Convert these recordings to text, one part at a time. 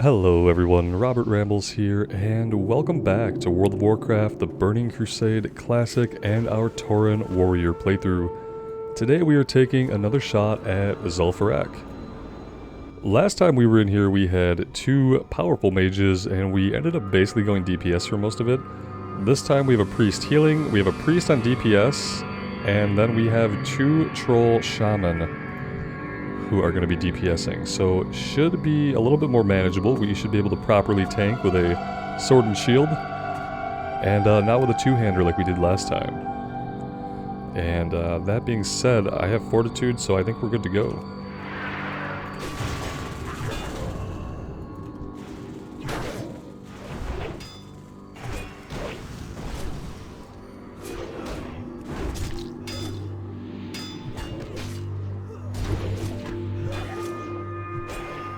Hello everyone, Robert Rambles here, and welcome back to World of Warcraft, the Burning Crusade Classic, and our Tauren Warrior playthrough. Today we are taking another shot at ZulFarrak. Last time we were in here we had two powerful mages, and we ended up basically going DPS for most of it. This time we have a priest healing, we have a priest on DPS, and then we have two troll shaman who are going to be DPSing, so it should be a little bit more manageable. We should be able to properly tank with a sword and shield, and not with a two-hander like we did last time. And that being said, I have fortitude, so I think we're good to go.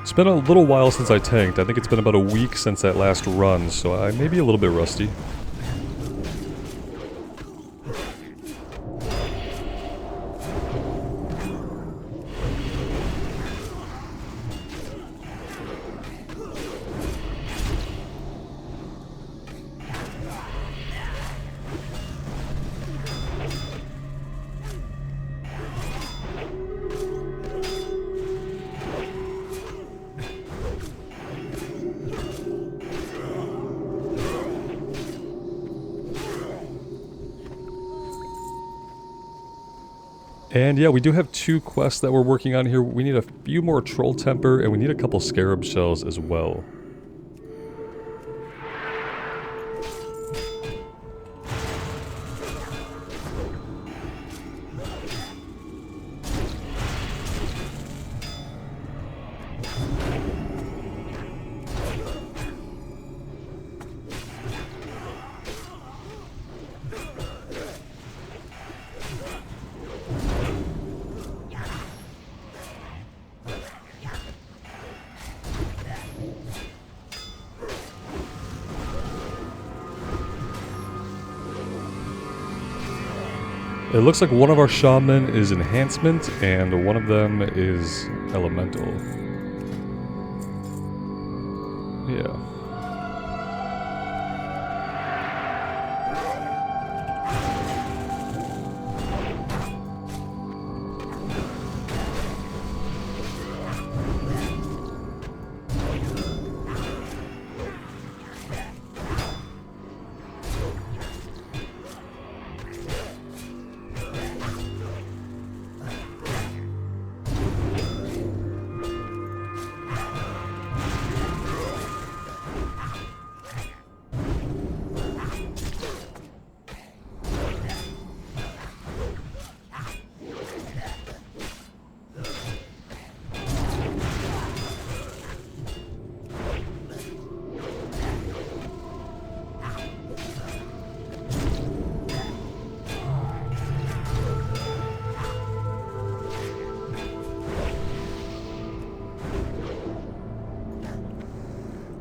It's been a little while since I tanked. I think it's been about a week since that last run, so I may be a little bit rusty. And yeah, we do have two quests that we're working on here. We need a few more troll temper, and we need a couple scarab shells as well. It looks like one of our shaman is enhancement, and one of them is elemental. Yeah.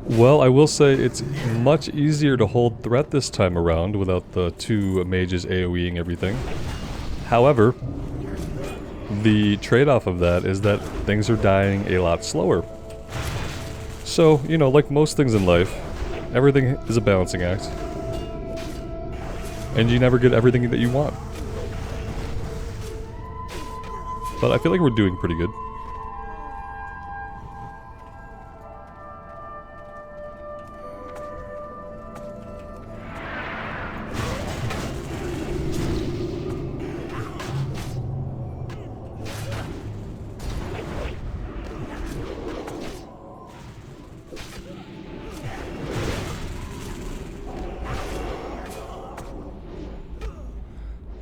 Well, I will say it's much easier to hold threat this time around without the two mages AoEing everything. However, the trade-off of that is that things are dying a lot slower. So, you know, like most things in life, everything is a balancing act. And you never get everything that you want. But I feel like we're doing pretty good.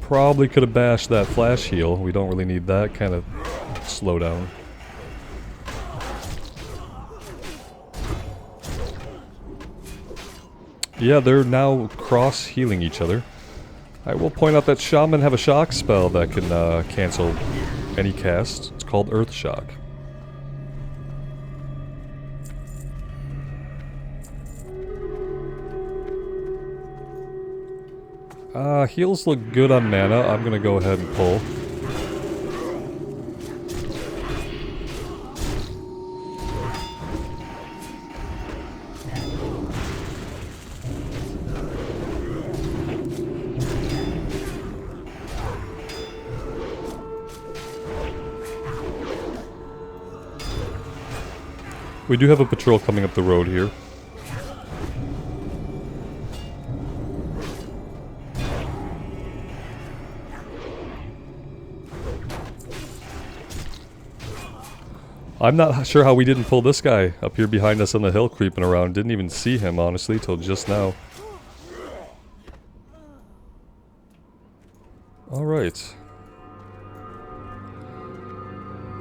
Probably could have bashed that flash heal. We don't really need that kind of slowdown. Yeah, they're now cross-healing each other. I will point out that shaman have a shock spell that can cancel any cast. It's called Earth Shock. Heals look good on mana. I'm gonna go ahead and pull. We do have a patrol coming up the road here. I'm not sure how we didn't pull this guy up here behind us on the hill creeping around. Didn't even see him, honestly, till just now. Alright.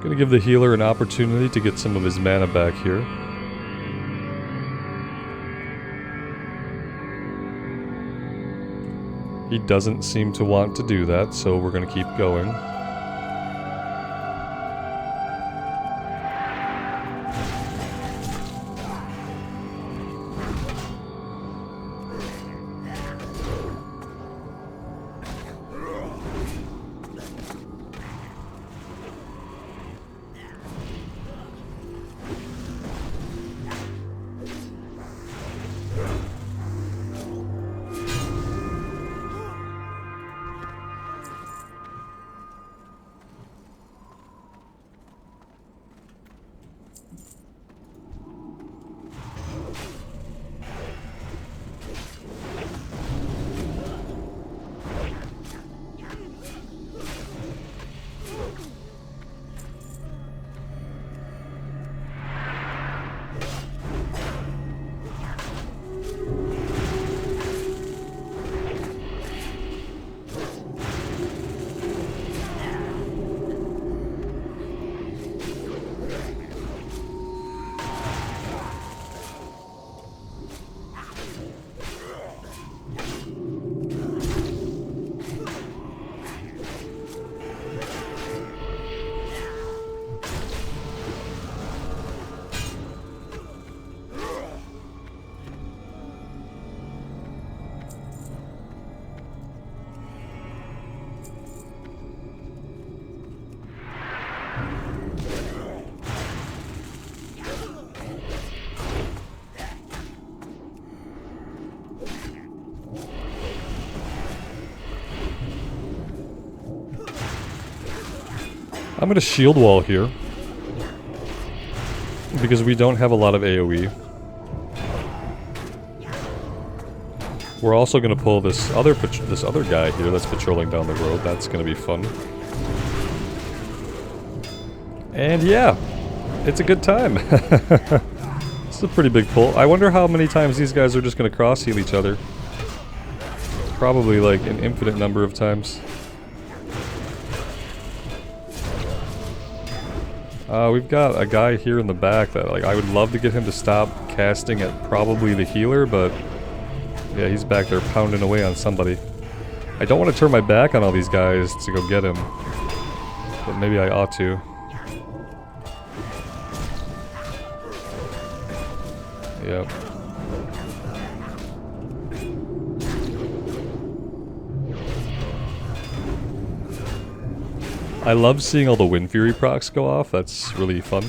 Gonna give the healer an opportunity to get some of his mana back here. He doesn't seem to want to do that, so we're gonna keep going. I'm gonna shield wall here, because we don't have a lot of AoE. We're also gonna pull this other guy here that's patrolling down the road. That's gonna be fun. And yeah, it's a good time. It's a pretty big pull. I wonder how many times these guys are just gonna cross heal each other. Probably like an infinite number of times. We've got a guy here in the back that, like, I would love to get him to stop casting at probably the healer, but yeah, he's back there pounding away on somebody. I don't want to turn my back on all these guys to go get him, but maybe I ought to. Yep. I love seeing all the Wind Fury procs go off. That's really fun.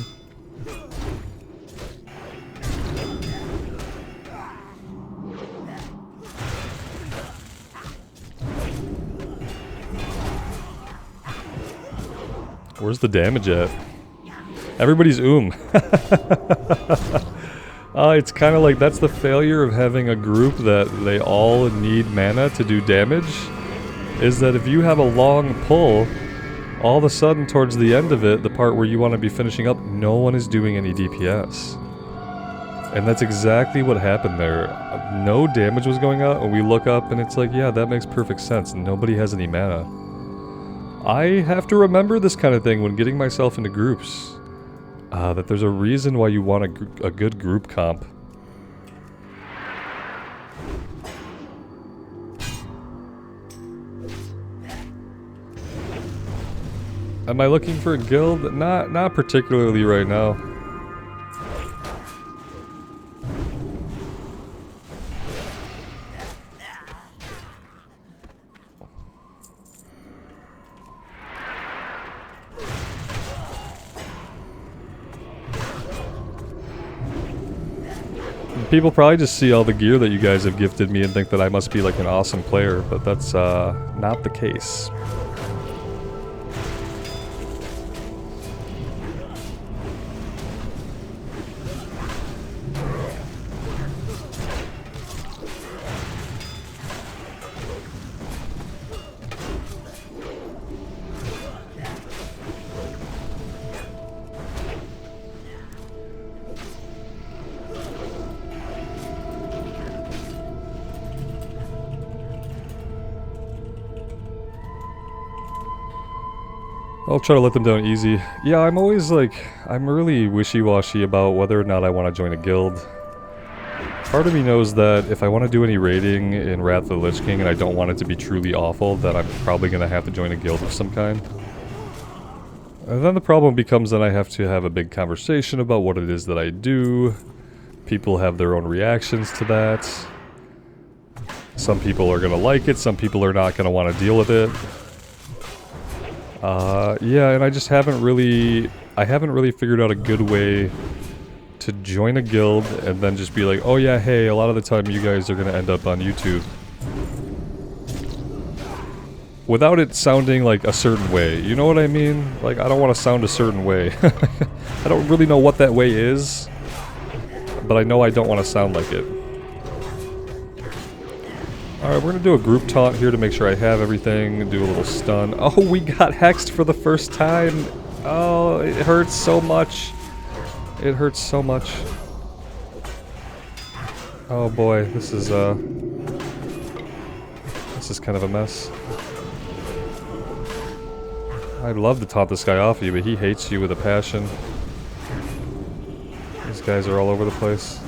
Where's the damage at? Everybody's it's kind of like that's the failure of having a group that they all need mana to do damage, is that if you have a long pull, all of a sudden towards the end of it, the part where you want to be finishing up, no one is doing any DPS. And that's exactly what happened there. No damage was going out, and we look up and it's like, yeah, that makes perfect sense. Nobody has any mana. I have to remember this kind of thing when getting myself into groups. That there's a reason why you want a good group comp. Am I looking for a guild? Not particularly right now. People probably just see all the gear that you guys have gifted me and think that I must be like an awesome player, but that's not the case. I'll try to let them down easy. Yeah, I'm always like, I'm really wishy-washy about whether or not I want to join a guild. Part of me knows that if I want to do any raiding in Wrath of the Lich King and I don't want it to be truly awful, that I'm probably going to have to join a guild of some kind. And then the problem becomes that I have to have a big conversation about what it is that I do. People have their own reactions to that. Some people are going to like it, some people are not going to want to deal with it. Yeah, and I just haven't really figured out a good way to join a guild and then just be like, oh yeah, hey, a lot of the time you guys are gonna end up on YouTube. Without it sounding like a certain way, you know what I mean? Like, I don't want to sound a certain way. I don't really know what that way is, but I know I don't want to sound like it. Alright, we're gonna do a group taunt here to make sure I have everything, do a little stun. Oh, we got hexed for the first time! Oh, it hurts so much. It hurts so much. Oh boy, this is kind of a mess. I'd love to taunt this guy off you, but he hates you with a passion. These guys are all over the place.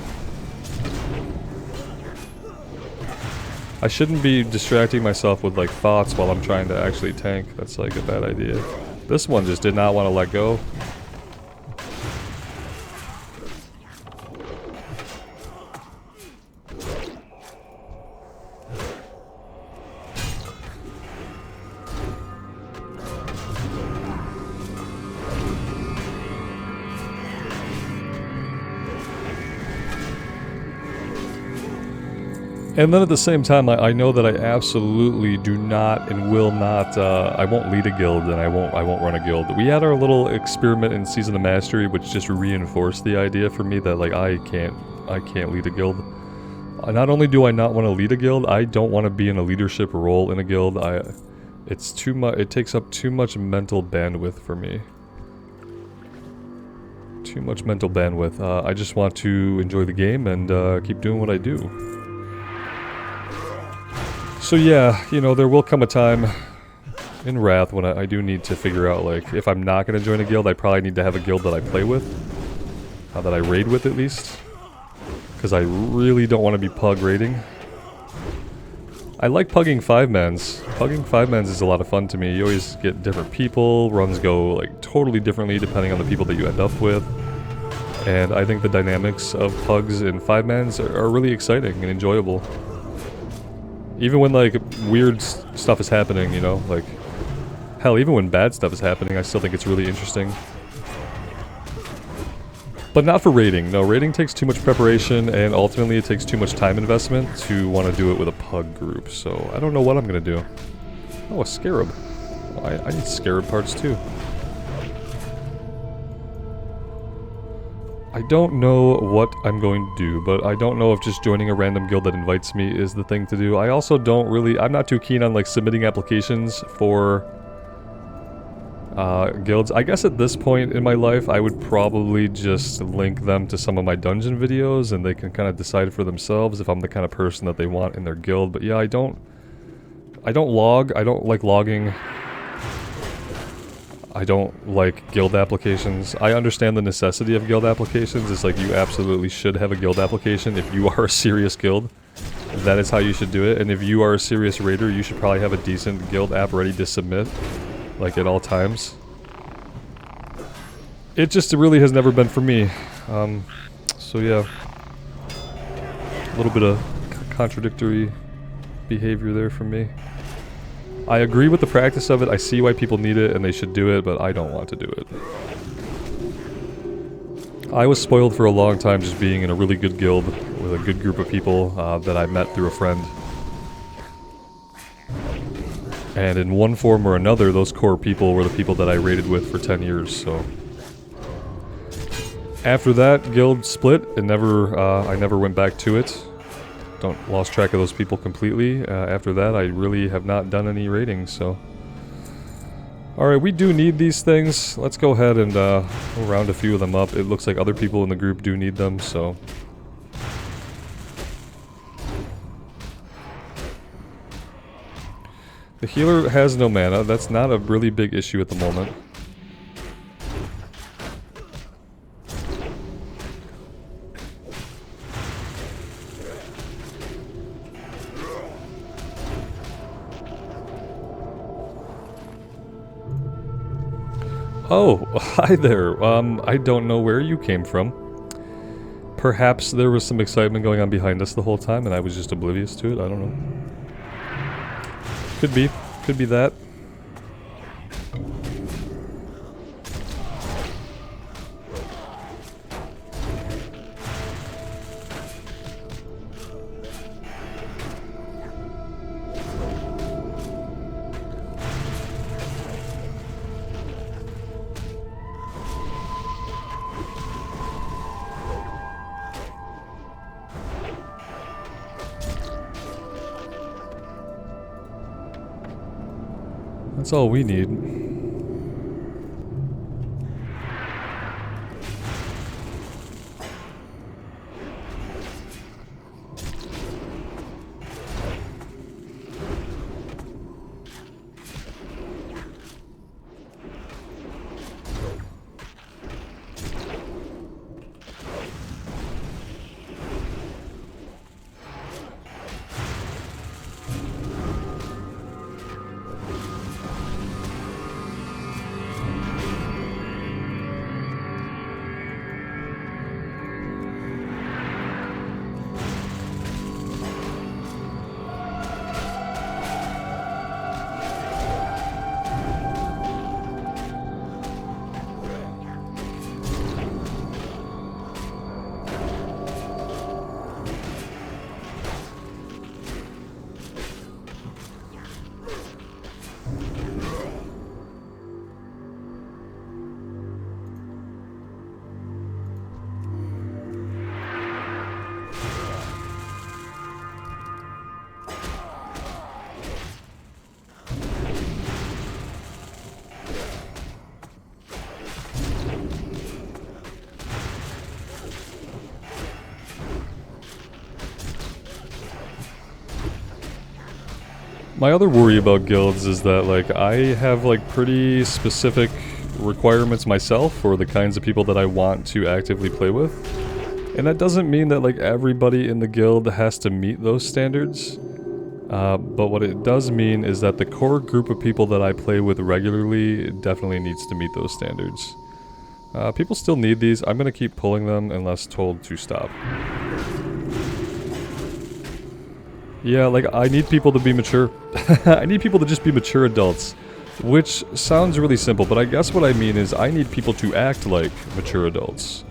I shouldn't be distracting myself with like thoughts while I'm trying to actually tank. That's like a bad idea. This one just did not want to let go. And then at the same time, I know that I absolutely do not and will not, I won't lead a guild and I won't run a guild. We had our little experiment in Season of Mastery, which just reinforced the idea for me that like I can't lead a guild. Not only do I not want to lead a guild, I don't want to be in a leadership role in a guild. It's too much, it takes up too much mental bandwidth for me. Too much mental bandwidth. I just want to enjoy the game and keep doing what I do. So yeah, you know, there will come a time in Wrath when I do need to figure out, like, if I'm not going to join a guild, I probably need to have a guild that I play with. That I raid with, at least. Because I really don't want to be pug raiding. I like pugging 5-mans. Pugging 5-mans is a lot of fun to me. You always get different people, runs go, like, totally differently depending on the people that you end up with. And I think the dynamics of pugs in 5-mans are really exciting and enjoyable. Even when, like, weird stuff is happening, you know, like, hell, even when bad stuff is happening, I still think it's really interesting. But not for raiding. No, raiding takes too much preparation, and ultimately it takes too much time investment to want to do it with a pug group, so I don't know what I'm gonna do. Oh, a scarab. Oh, I need scarab parts too. I don't know what I'm going to do, but I don't know if just joining a random guild that invites me is the thing to do. I also don't really, I'm not too keen on like submitting applications for guilds. I guess at this point in my life, I would probably just link them to some of my dungeon videos and they can kind of decide for themselves if I'm the kind of person that they want in their guild. But yeah, I don't log, I don't like logging. I don't like guild applications. I understand the necessity of guild applications. It's like you absolutely should have a guild application if you are a serious guild. That is how you should do it. And if you are a serious raider, you should probably have a decent guild app ready to submit, like at all times. It just really has never been for me. So yeah, a little bit of contradictory behavior there from me. I agree with the practice of it, I see why people need it and they should do it, but I don't want to do it. I was spoiled for a long time just being in a really good guild with a good group of people that I met through a friend. And in one form or another, those core people were the people that I raided with for 10 years, so... After that guild split, I never went back to it. Lost track of those people completely. After that, I really have not done any raiding, so... Alright, we do need these things. Let's go ahead and we'll round a few of them up. It looks like other people in the group do need them, so... The healer has no mana. That's not a really big issue at the moment. Oh, hi there. I don't know where you came from. Perhaps there was some excitement going on behind us the whole time and I was just oblivious to it. I don't know. Could be. Could be that. That's all we need. My other worry about guilds is that, like, I have, like, pretty specific requirements myself for the kinds of people that I want to actively play with. And that doesn't mean that, like, everybody in the guild has to meet those standards. But what it does mean is that the core group of people that I play with regularly definitely needs to meet those standards. People still need these. I'm gonna keep pulling them unless told to stop. Yeah, like, I need people to be mature. I need people to just be mature adults. Which sounds really simple, but I guess what I mean is I need people to act like mature adults.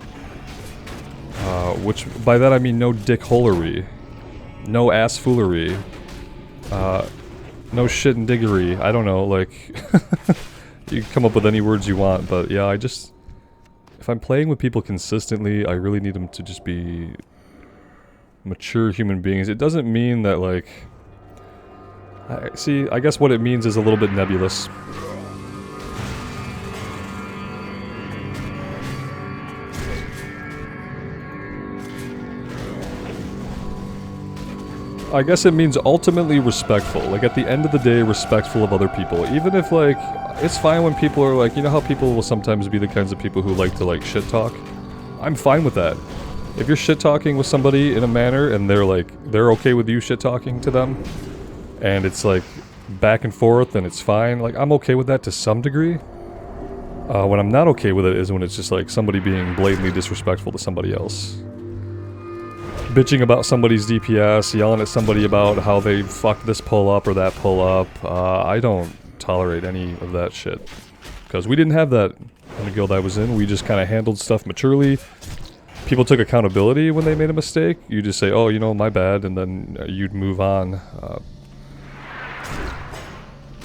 Which, by that I mean no dickholery. No assfoolery. No shit and diggery. I don't know, like... you can come up with any words you want, but yeah, I just... If I'm playing with people consistently, I really need them to just be... mature human beings. It doesn't mean that, like... I guess what it means is a little bit nebulous. I guess it means ultimately respectful. Like, at the end of the day, respectful of other people. Even if, like, it's fine when people are like, you know how people will sometimes be the kinds of people who like to, like, shit talk? I'm fine with that. If you're shit-talking with somebody in a manner and they're like, they're okay with you shit-talking to them, and it's like back and forth and it's fine, like, I'm okay with that to some degree. When I'm not okay with it is when it's just like somebody being blatantly disrespectful to somebody else. Bitching about somebody's DPS, yelling at somebody about how they fucked this pull-up or that pull-up. I don't tolerate any of that shit. Because we didn't have that in the guild I was in. We just kind of handled stuff maturely. People took accountability when they made a mistake. You just say, oh, you know, my bad, and then you'd move on.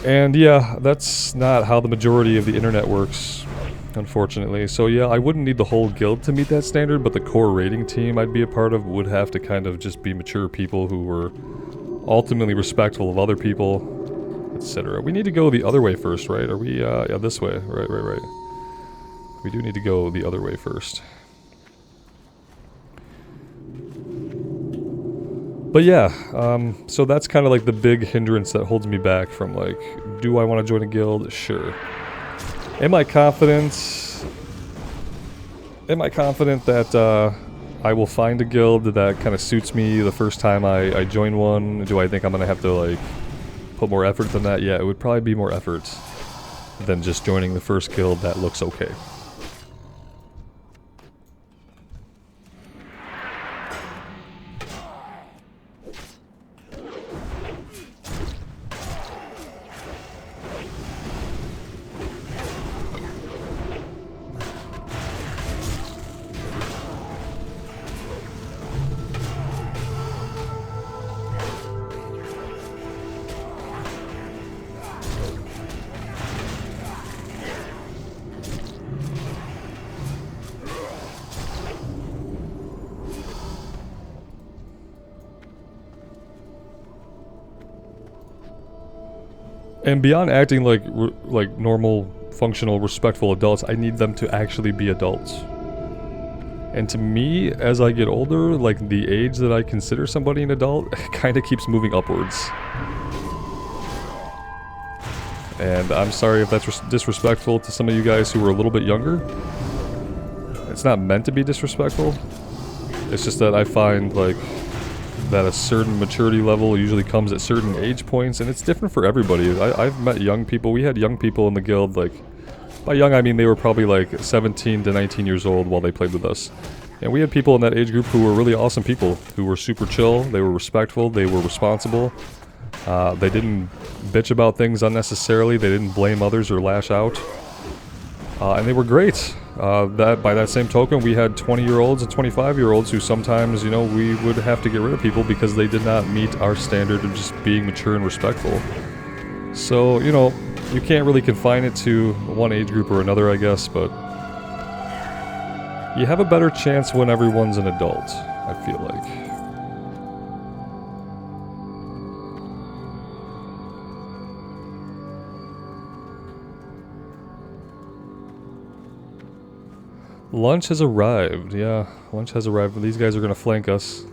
And yeah, that's not how the majority of the internet works, unfortunately. So yeah, I wouldn't need the whole guild to meet that standard, but the core raiding team I'd be a part of would have to kind of just be mature people who were ultimately respectful of other people, etc. We need to go the other way first, right? Are we, yeah, this way. Right. We do need to go the other way first. But yeah, so that's kind of like the big hindrance that holds me back from, like, do I want to join a guild? Sure. Am I confident that I will find a guild that kind of suits me the first time I join one? Do I think I'm going to have to, like, put more effort than that? Yeah, it would probably be more effort. than just joining the first guild that looks okay. And beyond acting like normal, functional, respectful adults, I need them to actually be adults. And to me, as I get older, like the age that I consider somebody an adult kind of keeps moving upwards. And I'm sorry if that's disrespectful to some of you guys who are a little bit younger. It's not meant to be disrespectful. It's just that I find like that a certain maturity level usually comes at certain age points, and it's different for everybody. I've met young people. We had young people in the guild, like, by young I mean they were probably like 17 to 19 years old while they played with us. And we had people in that age group who were really awesome people, who were super chill, they were respectful, they were responsible. They didn't bitch about things unnecessarily, they didn't blame others or lash out. And they were great. By that same token, we had 20-year-olds and 25-year-olds who sometimes, you know, we would have to get rid of people because they did not meet our standard of just being mature and respectful. So, you know, you can't really confine it to one age group or another, I guess, but you have a better chance when everyone's an adult, I feel like. Lunch has arrived. Yeah, lunch has arrived. These guys are gonna flank us.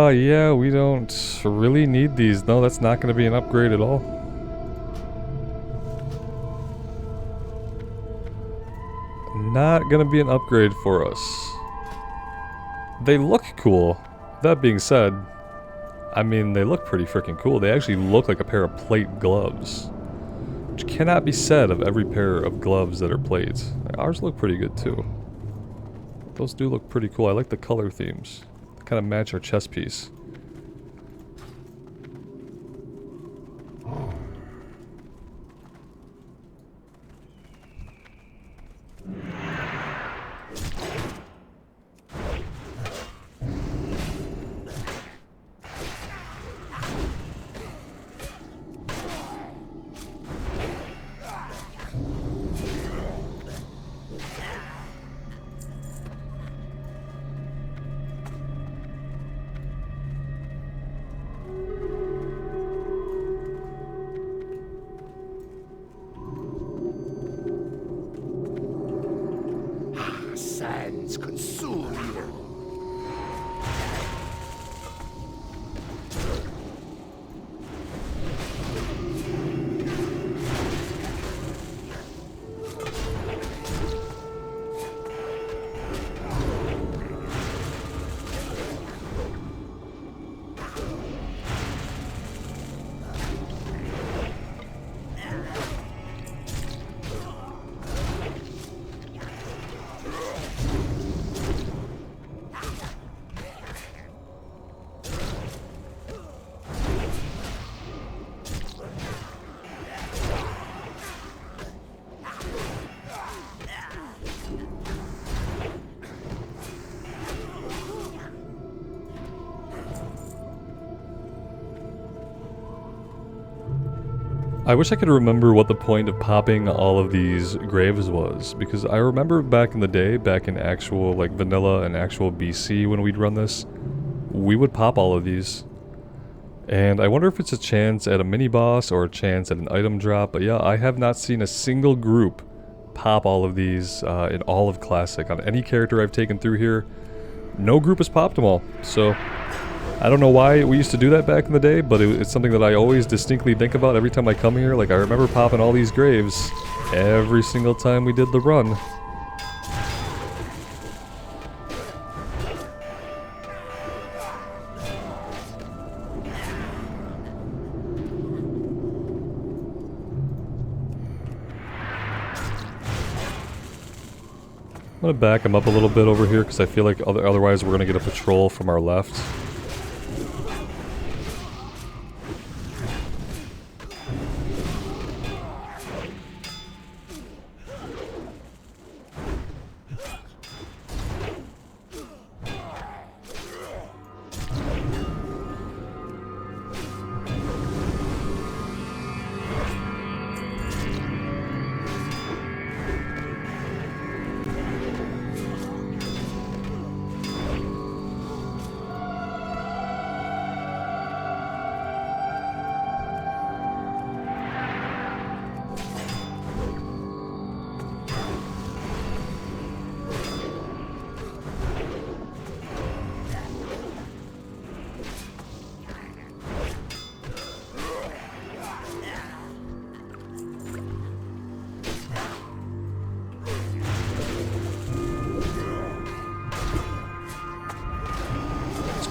Yeah, we don't really need these. No, that's not going to be an upgrade at all. Not going to be an upgrade for us. They look cool. That being said, I mean, they look pretty freaking cool. They actually look like a pair of plate gloves, which cannot be said of every pair of gloves that are plate. Ours look pretty good too. Those do look pretty cool. I like the color themes. They kind of match our chest piece. Consume you. I wish I could remember what the point of popping all of these graves was, because I remember back in the day, back in actual like vanilla and actual BC when we'd run this, we would pop all of these. And I wonder if it's a chance at a mini boss or a chance at an item drop, but yeah, I have not seen a single group pop all of these in all of Classic. On any character I've taken through here, no group has popped them all, so I don't know why we used to do that back in the day, but it's something that I always distinctly think about every time I come here. Like, I remember popping all these graves every single time we did the run. I'm gonna back him up a little bit over here because I feel like otherwise we're gonna get a patrol from our left.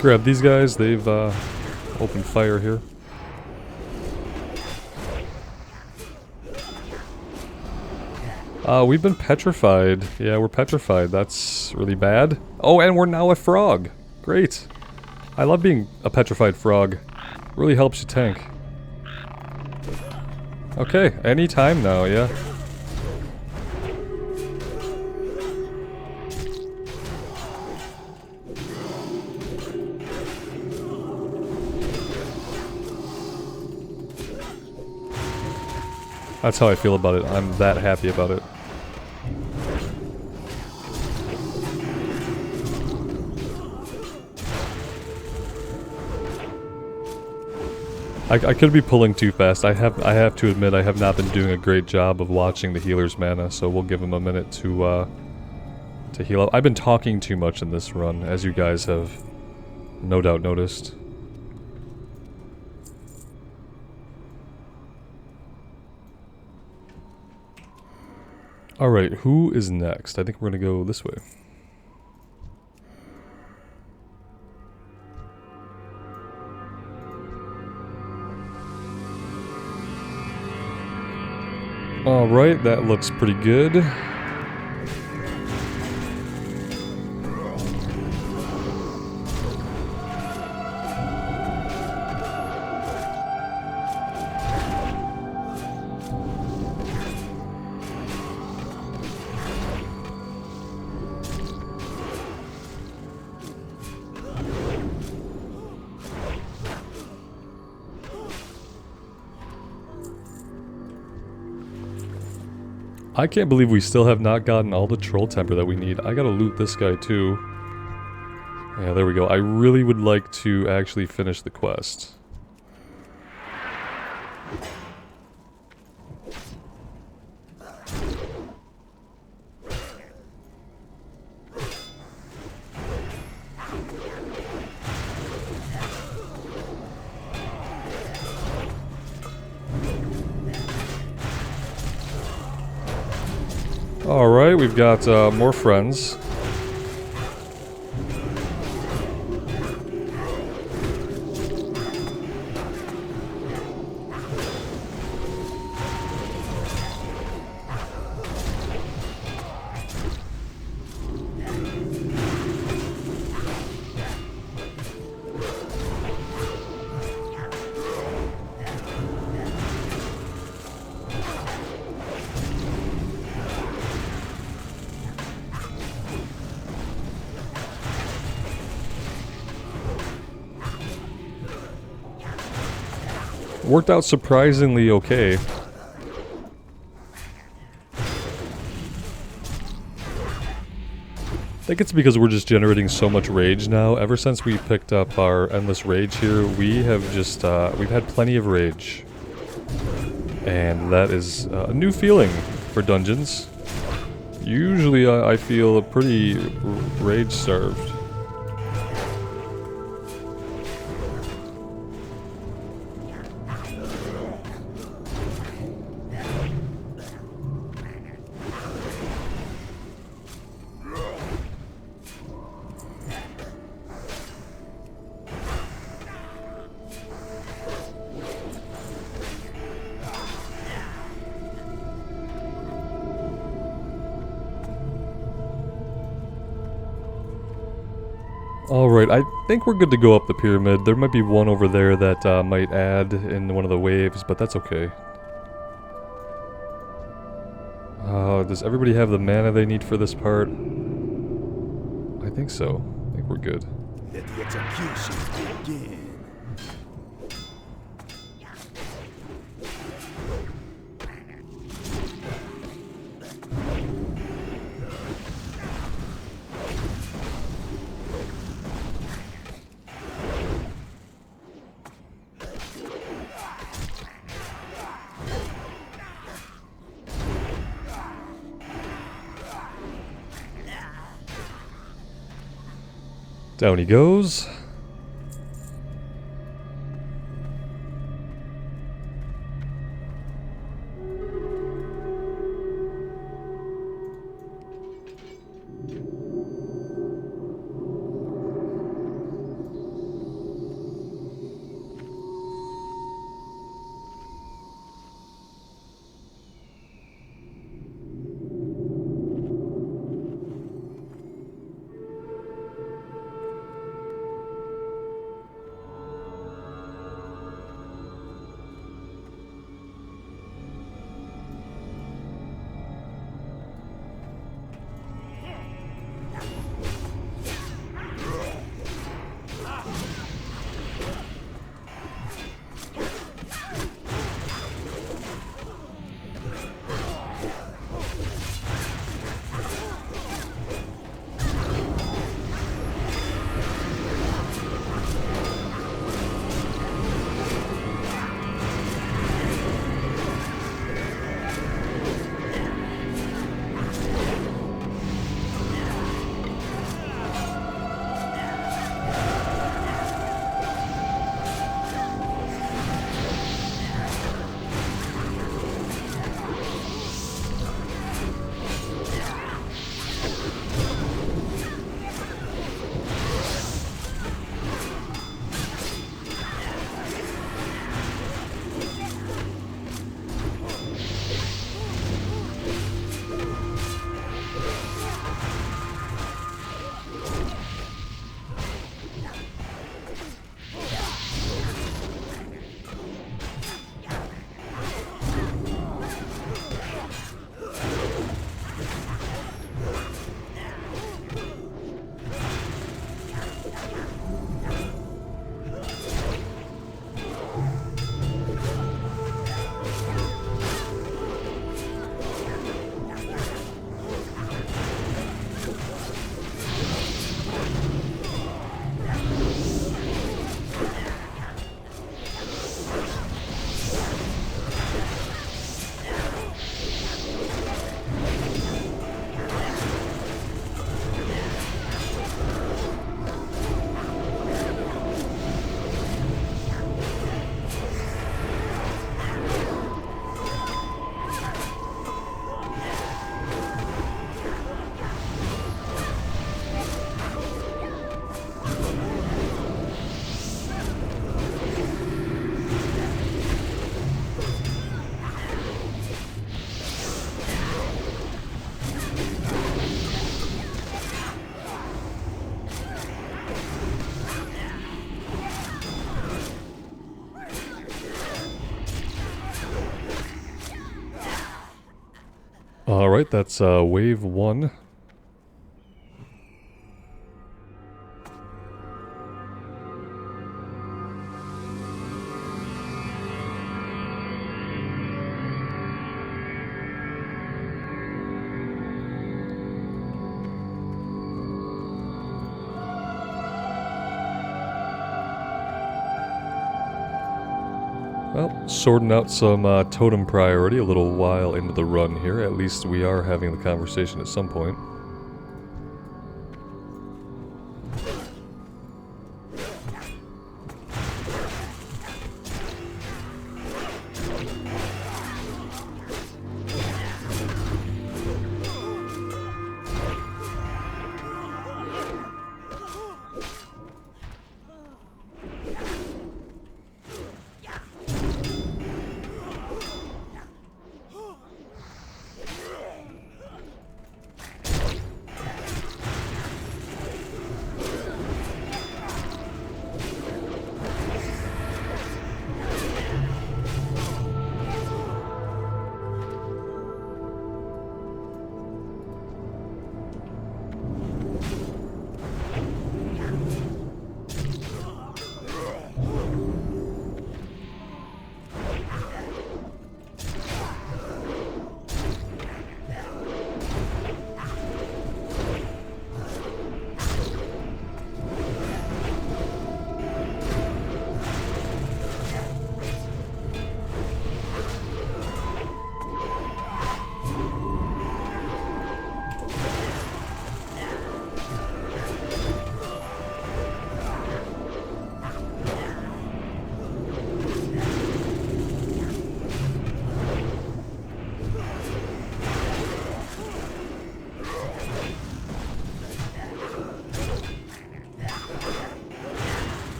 Grab these guys, they've opened fire here. We've been petrified. Yeah, we're petrified. That's really bad. Oh, and we're now a frog. Great. I love being a petrified frog. Really helps you tank. Okay, any time now, yeah. That's how I feel about it. I'm that happy about it. I could be pulling too fast. I have to admit I have not been doing a great job of watching the healer's mana, so we'll give him a minute to heal up. I've been talking too much in this run, as you guys have no doubt noticed. Alright, who is next? I think we're gonna go this way. Alright, that looks pretty good. I can't believe we still have not gotten all the troll temper that we need. I gotta loot this guy too. Yeah, there we go. I really would like to actually finish the quest. Alright, we've got more friends. worked out surprisingly okay. I think it's because we're just generating so much rage now. Ever since we picked up our endless rage here, we have just, we've had plenty of rage. And that is a new feeling for dungeons. Usually I feel pretty rage-starved. Alright, I think we're good to go up the pyramid. There might be one over there that might add in one of the waves, but that's okay. Does everybody have the mana they need for this part? I think so. I think we're good. Let the execution begin. Down he goes. Alright, that's wave 1. Well, sorting out some totem priority a little while into the run here. At least we are having the conversation at some point.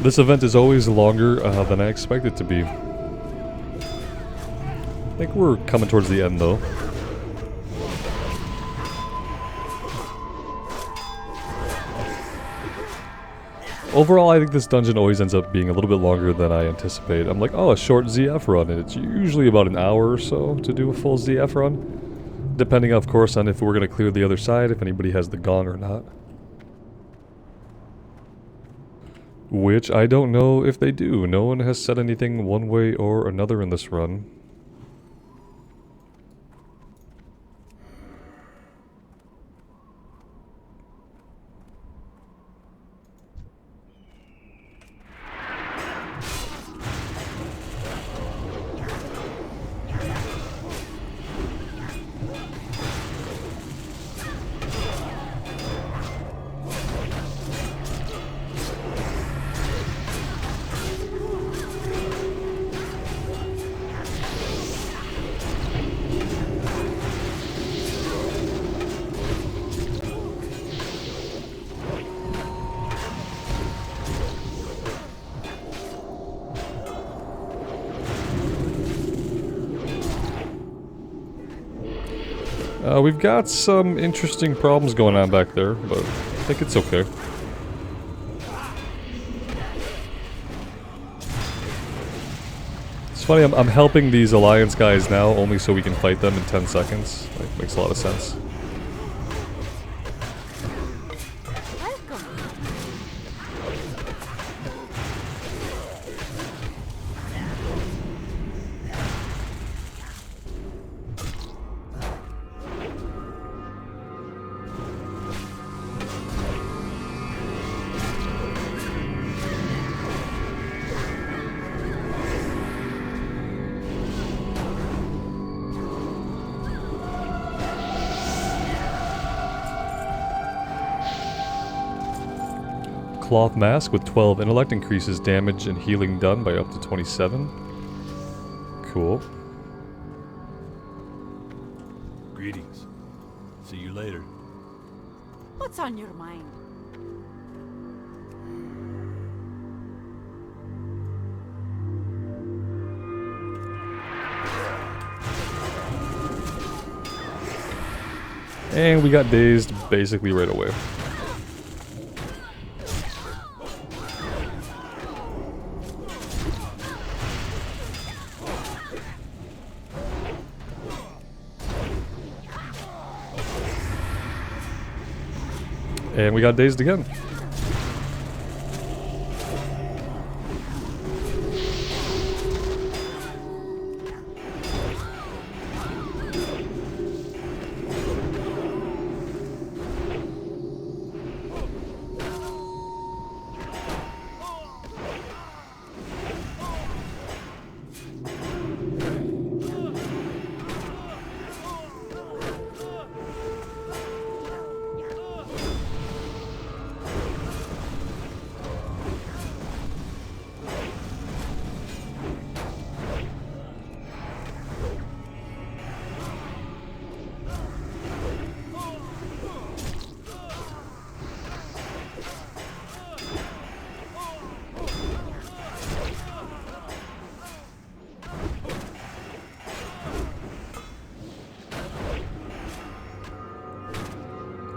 This event is always longer than I expect it to be. I think we're coming towards the end though. Overall, I think this dungeon always ends up being a little bit longer than I anticipate. I'm like, oh, a short ZF run, and it's usually about an hour or so to do a full ZF run. Depending, of course, on if we're going to clear the other side, if anybody has the gong or not. Which I don't know if they do. No one has said anything one way or another in this run. We've got some interesting problems going on back there, but I think it's okay. It's funny, I'm helping these Alliance guys now, only so we can fight them in 10 seconds. Like, makes a lot of sense. Cloth mask with 12 intellect increases damage and healing done by up to 27. Cool. Greetings. See you later. What's on your mind? And we got dazed basically right away. And we got dazed again.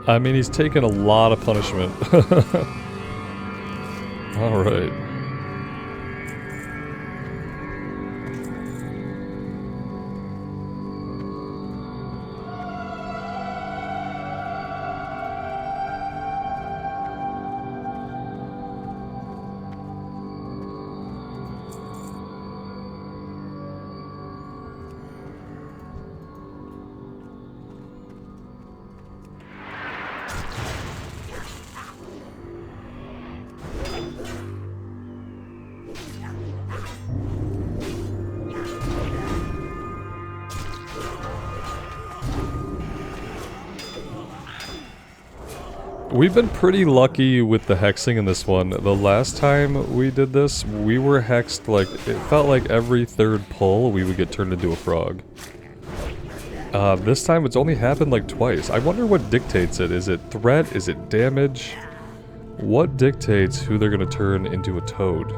I mean, he's taken a lot of punishment. Alright. We've been pretty lucky with the hexing in this one. The last time we did this, we were hexed like, it felt like every third pull we would get turned into a frog. This time it's only happened like twice. I wonder what dictates it. Is it threat? Is it damage? What dictates who they're gonna turn into a toad?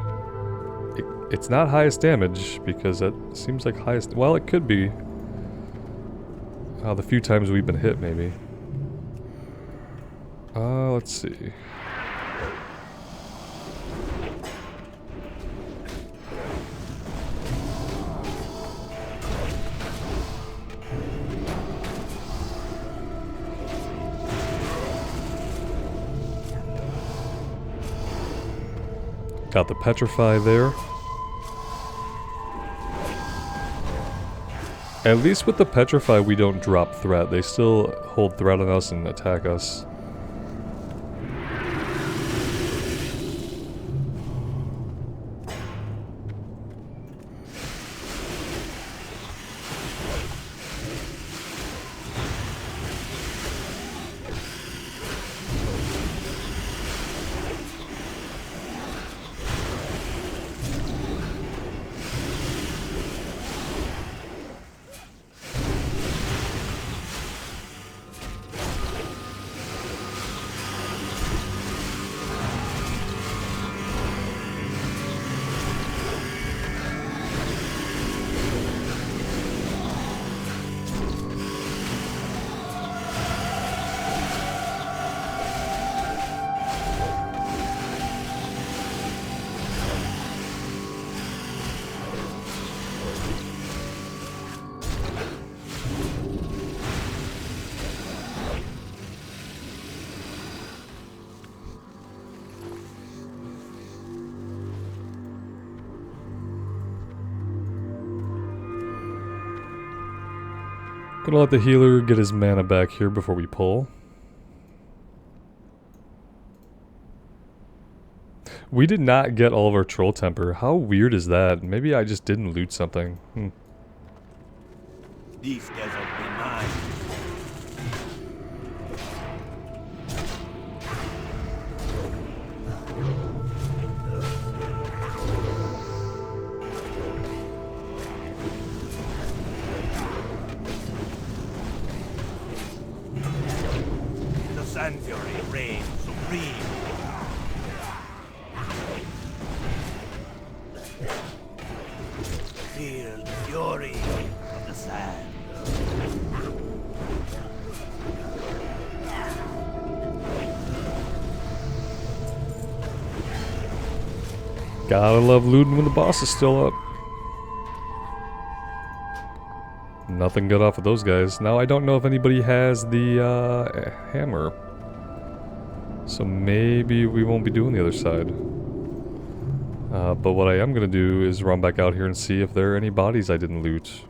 It's not highest damage, because that seems like highest... Well, it could be. The few times we've been hit, maybe. Let's see. Got the petrify there. At least with the petrify we don't drop threat. They still hold threat on us and attack us. Gonna let the healer get his mana back here before we pull. We did not get all of our troll temper. How weird is that? Maybe I just didn't loot something. This desert be mine. The Sun Fury reigns supreme. Feel the fury of the sand. Gotta love looting when the boss is still up. Nothing good off of those guys. Now I don't know if anybody has the hammer. So maybe we won't be doing the other side. But what I am going to do is run back out here and see if there are any bodies I didn't loot.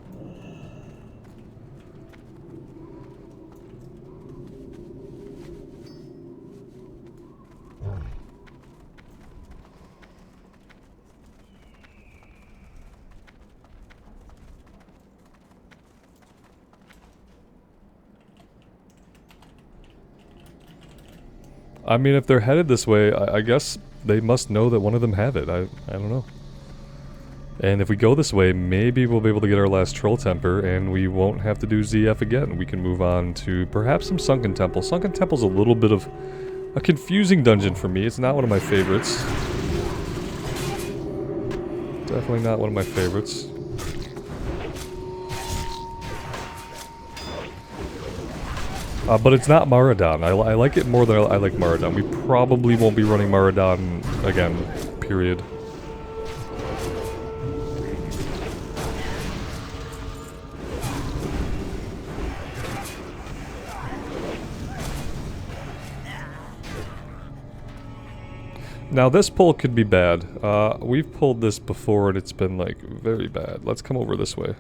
I mean, if they're headed this way, I guess they must know that one of them have it. I don't know. And if we go this way, maybe we'll be able to get our last troll temper, and we won't have to do ZF again. We can move on to perhaps some Sunken Temple. Sunken Temple's a little bit of a confusing dungeon for me. It's not one of my favorites. Definitely not one of my favorites. But it's not Maraudon. I like it more than I like Maraudon. We probably won't be running Maraudon again, period. Now this pull could be bad. We've pulled this before and it's been like very bad. Let's come over this way.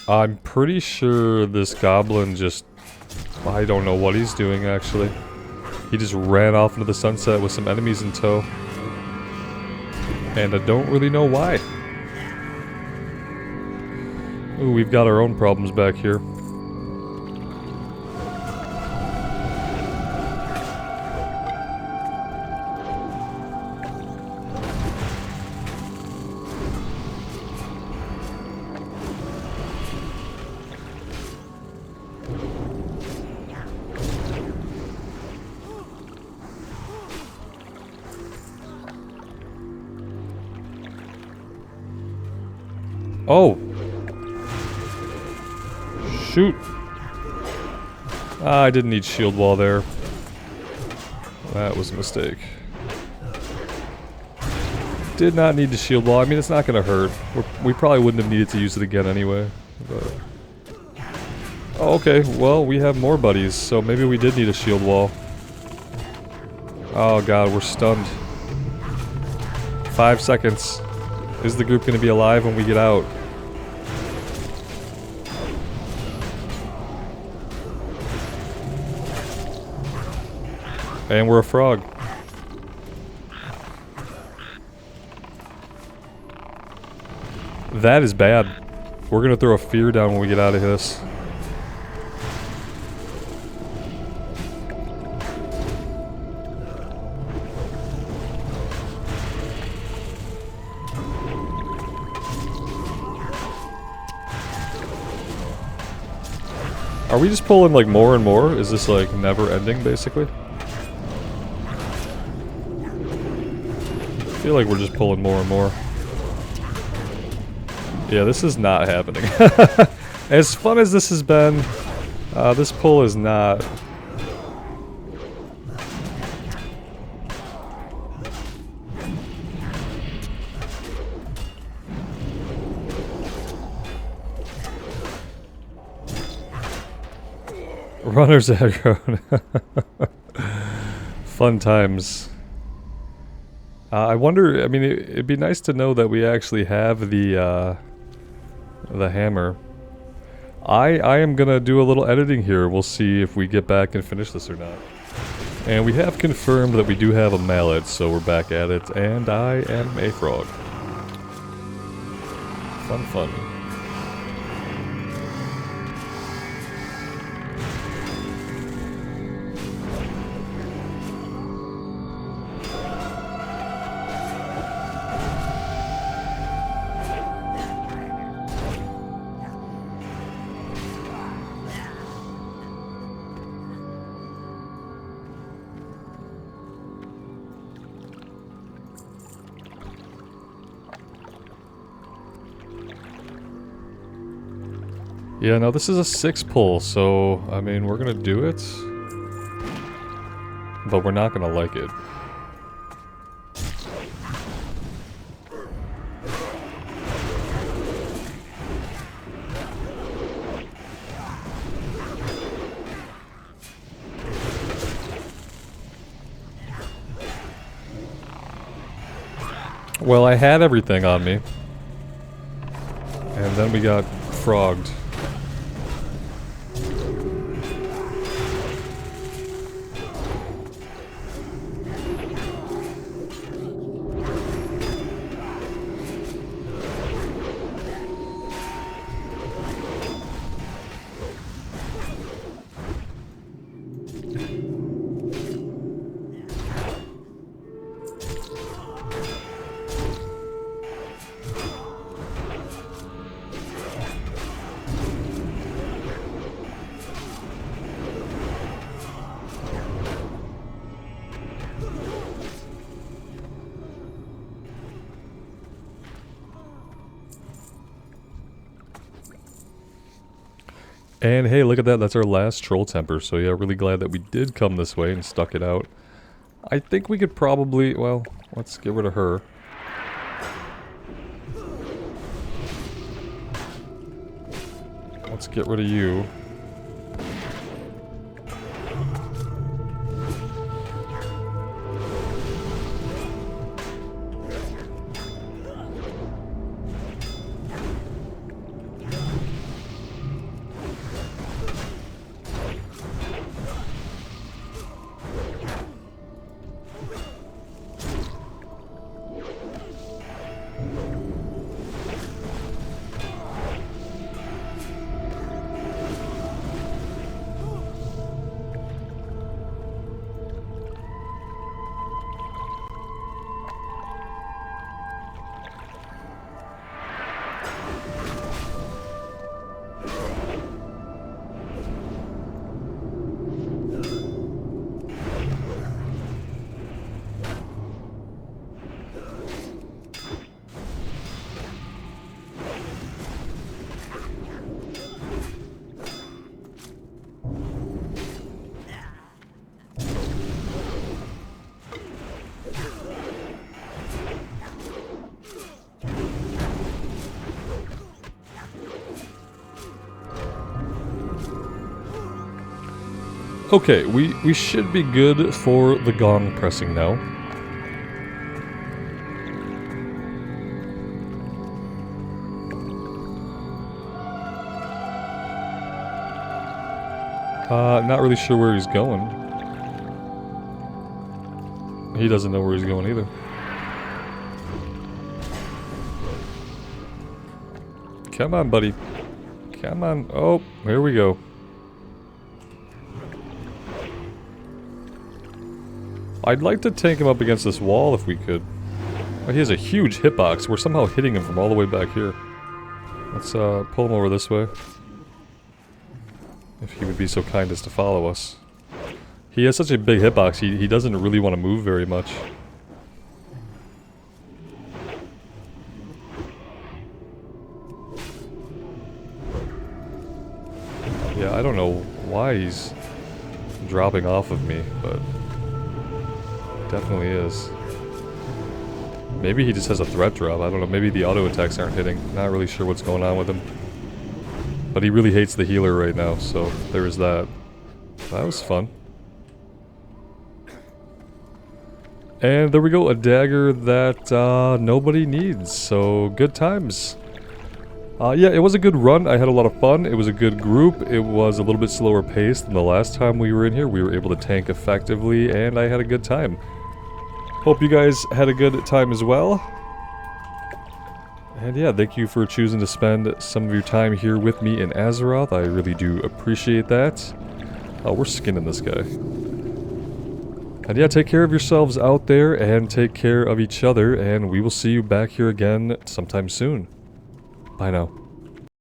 I'm pretty sure this goblin just... I don't know what he's doing, actually. He just ran off into the sunset with some enemies in tow. And I don't really know why. Ooh, we've got our own problems back here. Oh! Shoot! I didn't need shield wall there. That was a mistake. Did not need the shield wall. I mean, it's not gonna hurt. We probably wouldn't have needed to use it again anyway. But... oh, okay. Well, we have more buddies, so maybe we did need a shield wall. Oh god, we're stunned. 5 seconds. Is the group gonna be alive when we get out? And we're a frog. That is bad. We're gonna throw a fear down when we get out of this. Are we just pulling like more and more? Is this like never ending basically? I feel like we're just pulling more and more. Yeah, this is not happening. As fun as this has been, this pull is not. Runner's aggro. Fun times. I wonder, I mean, it'd be nice to know that we actually have the hammer. I am gonna do a little editing here. We'll see if we get back and finish this or not. And we have confirmed that we do have a mallet, so we're back at it. And I am a frog. Fun, fun. Yeah, no, this is a 6 pull, so, I mean, we're gonna do it. But we're not gonna like it. Well, I had everything on me. And then we got frogged. And hey, look at that, that's our last troll temper, so yeah, really glad that we did come this way and stuck it out. I think we could probably, well, let's get rid of her. Let's get rid of you. Okay, we should be good for the gong pressing now. Not really sure where he's going. He doesn't know where he's going either. Come on, buddy. Come on. Oh, here we go. I'd like to tank him up against this wall if we could. Oh, he has a huge hitbox. We're somehow hitting him from all the way back here. Let's pull him over this way. If he would be so kind as to follow us. He has such a big hitbox, he doesn't really want to move very much. Yeah, I don't know why he's dropping off of me, but definitely is. Maybe he just has a threat drop, I don't know, maybe the auto attacks aren't hitting. Not really sure what's going on with him. But he really hates the healer right now, so there is that. That was fun. And there we go, a dagger that nobody needs, so good times. Yeah, it was a good run. I had a lot of fun. It was a good group. It was a little bit slower paced than the last time we were in here. We were able to tank effectively, and I had a good time. Hope you guys had a good time as well. And yeah, thank you for choosing to spend some of your time here with me in Azeroth. I really do appreciate that. We're skinning this guy. And yeah, take care of yourselves out there and take care of each other, and we will see you back here again sometime soon. Bye now.